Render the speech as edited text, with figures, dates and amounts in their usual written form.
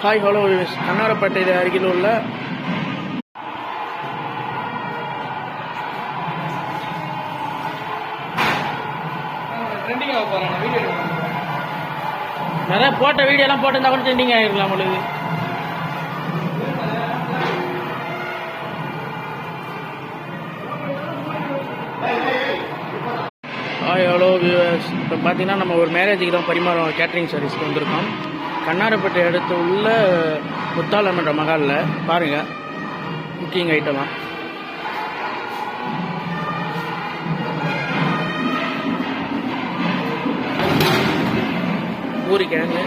Hi hello Kannarapettai அருகில் உள்ள நிறைய போட்ட வீடியோலாம் போட்டிருந்தா கூட ட்ரெண்டிங் ஆகிருக்கலாம் உங்களுக்கு. ஹாய் ஹலோ வியூவர்ஸ், இப்போ பார்த்தீங்கன்னா நம்ம ஒரு மேரேஜுக்கு தான் பரிமாறம் கேட்ரிங் சர்வீஸ்க்கு வந்திருக்கோம். கண்ணாரப்பேட்டை அடுத்து உள்ள முத்தாளம் என்ற மகாலில் பாருங்கள், குக்கிங் ஐட்டமாக பூரி கிழங்கு,